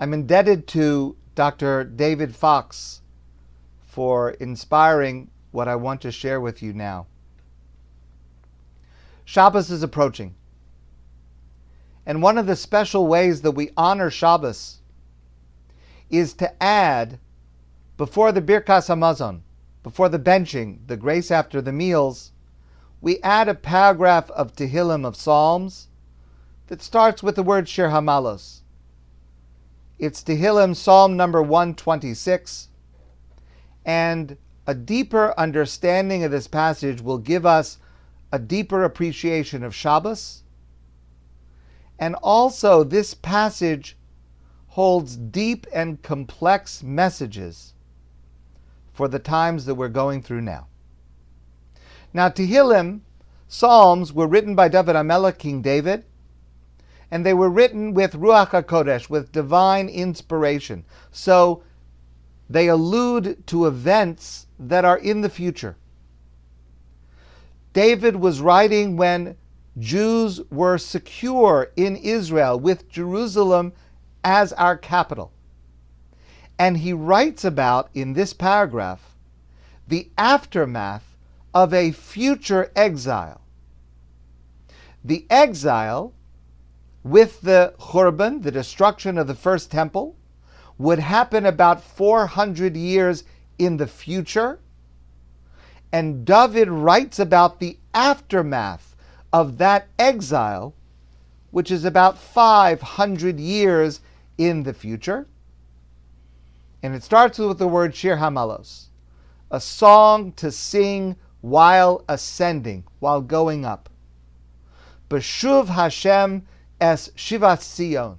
I'm indebted to Dr. David Fox for inspiring what I want to share with you now. Shabbos is approaching. And one of the special ways that we honor Shabbos is to add, before the Birkas Hamazon, before the benching, the grace after the meals, we add a paragraph of Tehillim, of Psalms, that starts with the word Shir HaMa'alot. It's Tehillim, Psalm number 126, and a deeper understanding of this passage will give us a deeper appreciation of Shabbos. And also, this passage holds deep and complex messages for the times that we're going through now. Now, Tehillim, Psalms, were written by David HaMelech, King David, and they were written with Ruach HaKodesh, with divine inspiration. So they allude to events that are in the future. David was writing when Jews were secure in Israel, with Jerusalem as our capital. And he writes about, in this paragraph, the aftermath of a future exile. The exile, with the Churban, the destruction of the first temple, would happen about 400 years in the future. And David writes about the aftermath of that exile, which is about 500 years in the future. And it starts with the word Shir HaMa'alot, a song to sing while ascending, while going up. B'shuv Hashem es Shivat Zion,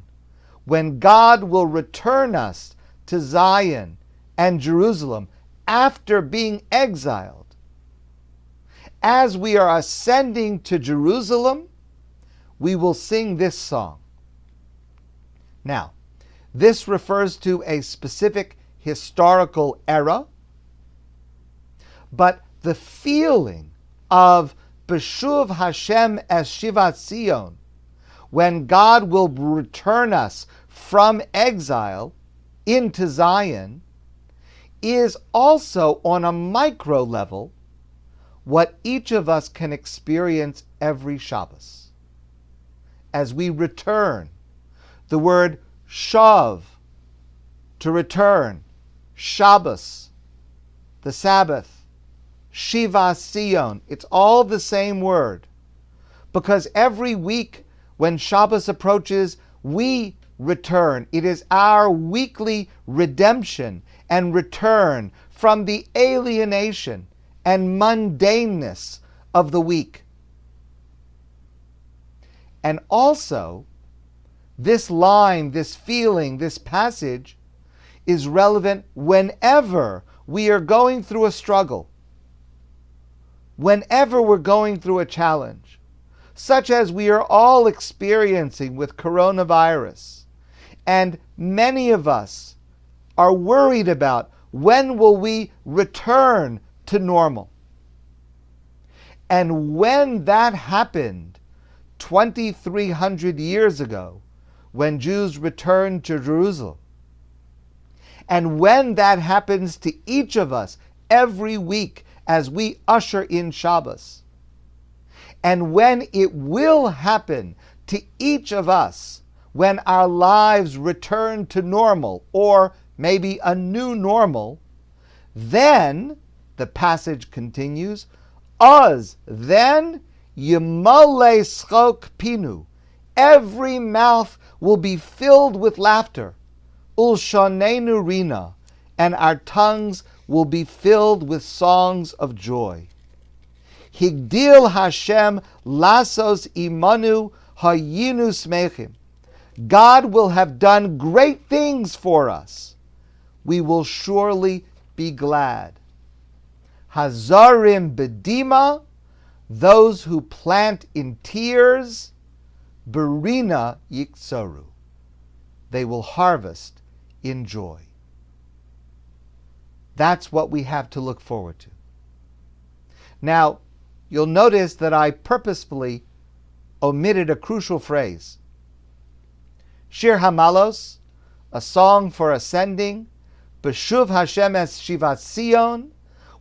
when God will return us to Zion and Jerusalem after being exiled. As we are ascending to Jerusalem, we will sing this song. Now, this refers to a specific historical era, but the feeling of B'shuv Hashem es Shivat Zion, when God will return us from exile into Zion, is also on a micro level what each of us can experience every Shabbos. As we return, the word shav, to return, Shabbos, the Sabbath, Shiva Sion, it's all the same word. Because every week when Shabbos approaches, we return. It is our weekly redemption and return from the alienation and mundaneness of the week. And also, this line, this feeling, this passage is relevant whenever we are going through a struggle, whenever we're going through a challenge, such as we are all experiencing with coronavirus. And many of us are worried about when will we return to normal. And when that happened 2,300 years ago, when Jews returned to Jerusalem, and when that happens to each of us every week as we usher in Shabbos, and when it will happen to each of us when our lives return to normal, or maybe a new normal, then, the passage continues, then Yimale Schok Pinu, every mouth will be filled with laughter, Ulshonenu Rina, and our tongues will be filled with songs of joy. Higdil Hashem lasos imanu hayinu smechim. God will have done great things for us. We will surely be glad. Hazarim bedima, those who plant in tears, berina yiksaru, they will harvest in joy. That's what we have to look forward to. Now, you'll notice that I purposefully omitted a crucial phrase. Shir HaMa'alot, a song for ascending, B'shuv Hashem es Shivat Sion,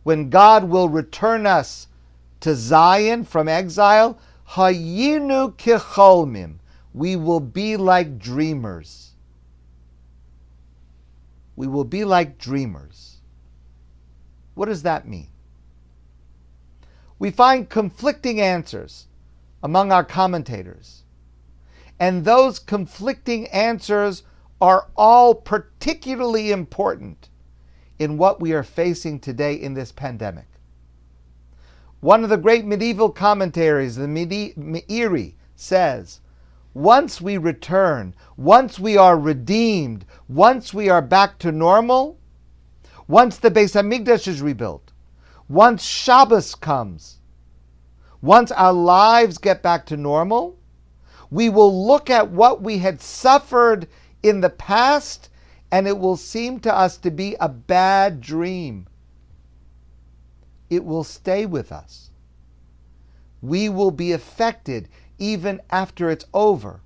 when God will return us to Zion from exile, Hayinu kecholmim, we will be like dreamers. We will be like dreamers. What does that mean? We find conflicting answers among our commentators. And those conflicting answers are all particularly important in what we are facing today in this pandemic. One of the great medieval commentaries, the Meiri, says, once we return, once we are redeemed, once we are back to normal, once the Beis Hamikdash is rebuilt, once Shabbos comes, once our lives get back to normal, we will look at what we had suffered in the past and it will seem to us to be a bad dream. It will stay with us. We will be affected even after it's over.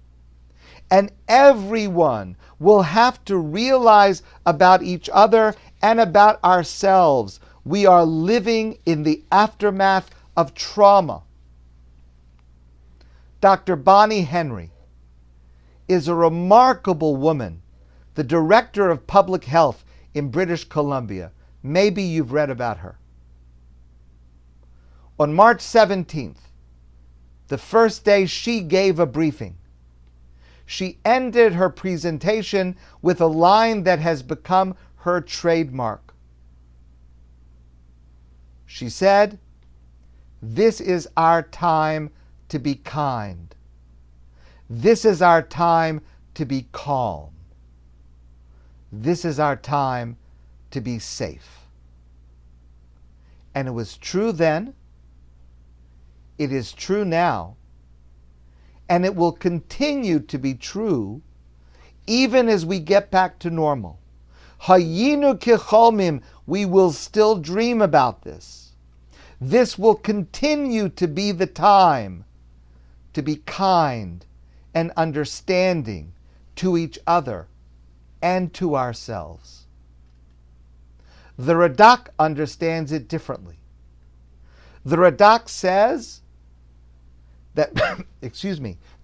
And everyone will have to realize about each other and about ourselves. We are living in the aftermath of trauma. Dr. Bonnie Henry is a remarkable woman, the director of public health in British Columbia. Maybe you've read about her. On March 17th, the first day she gave a briefing, she ended her presentation with a line that has become her trademark. She said, "This is our time to be kind. This is our time to be calm. This is our time to be safe." And it was true then, it is true now, and it will continue to be true even as we get back to normal. Hayinu kecholmim, we will still dream about this. This will continue to be the time to be kind and understanding to each other and to ourselves. The Radak understands it differently. The Radak says that,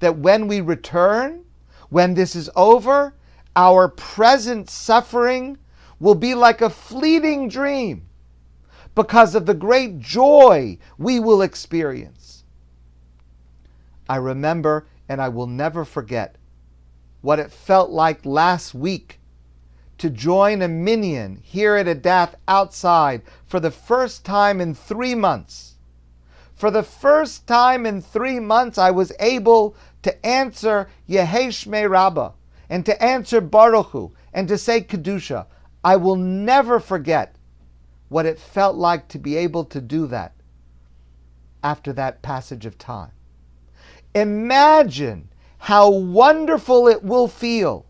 that when we return, when this is over, our present suffering will be like a fleeting dream because of the great joy we will experience. I remember, and I will never forget, what it felt like last week to join a minyan here at Adath outside for the first time in 3 months. For the first time in 3 months, I was able to answer Yehei Shmei Rabbah and to answer Baruch Hu and to say Kedusha. I will never forget what it felt like to be able to do that after that passage of time. Imagine how wonderful it will feel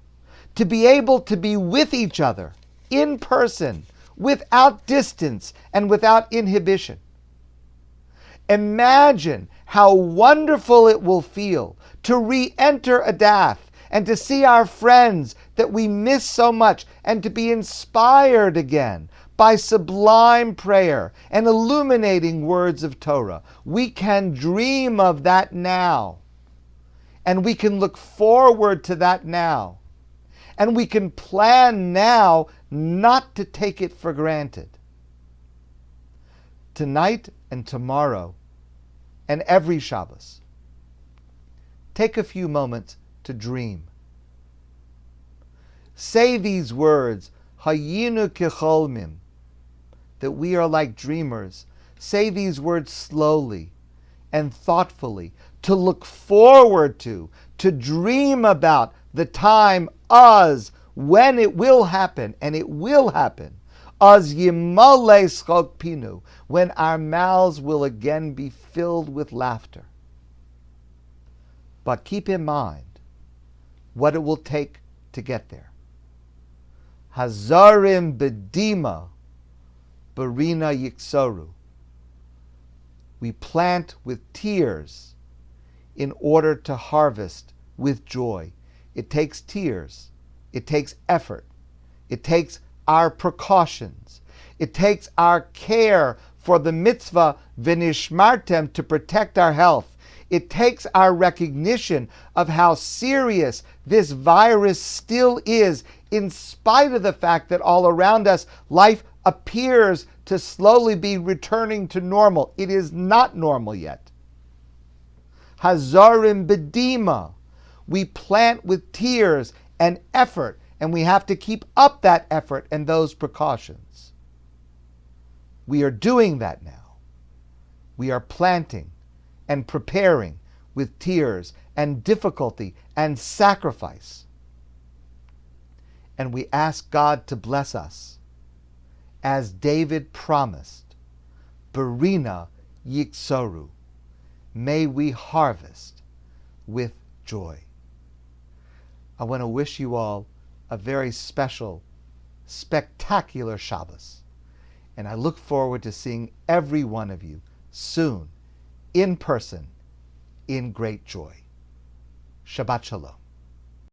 to be able to be with each other in person, without distance and without inhibition. Imagine how wonderful it will feel to re-enter Adath and to see our friends that we miss so much and to be inspired again by sublime prayer and illuminating words of Torah. We can dream of that now. And we can look forward to that now. And we can plan now not to take it for granted. Tonight and tomorrow and every Shabbos, take a few moments to dream. Say these words, Hayinu kecholmim, that we are like dreamers. Say these words slowly and thoughtfully, to look forward to dream about the time when it will happen, and it will happen, yimale schok pinu, when our mouths will again be filled with laughter. But keep in mind what it will take to get there. Hazarim bedima barina yiksoru. We plant with tears in order to harvest with joy. It takes tears It takes effort. It takes our precautions. It takes our care for the mitzvah v'nishmartem to protect our health. It takes our recognition of how serious this virus still is, in spite of the fact that all around us life appears to slowly be returning to normal. It is not normal yet. Hazarim bedima. We plant with tears and effort, and we have to keep up that effort and those precautions. We are doing that now. We are planting and preparing with tears and difficulty and sacrifice. And we ask God to bless us, as David promised, Berina Yiksoru. May we harvest with joy. I want to wish you all a very special, spectacular Shabbos. And I look forward to seeing every one of you soon, in person, in great joy. Shabbat Shalom.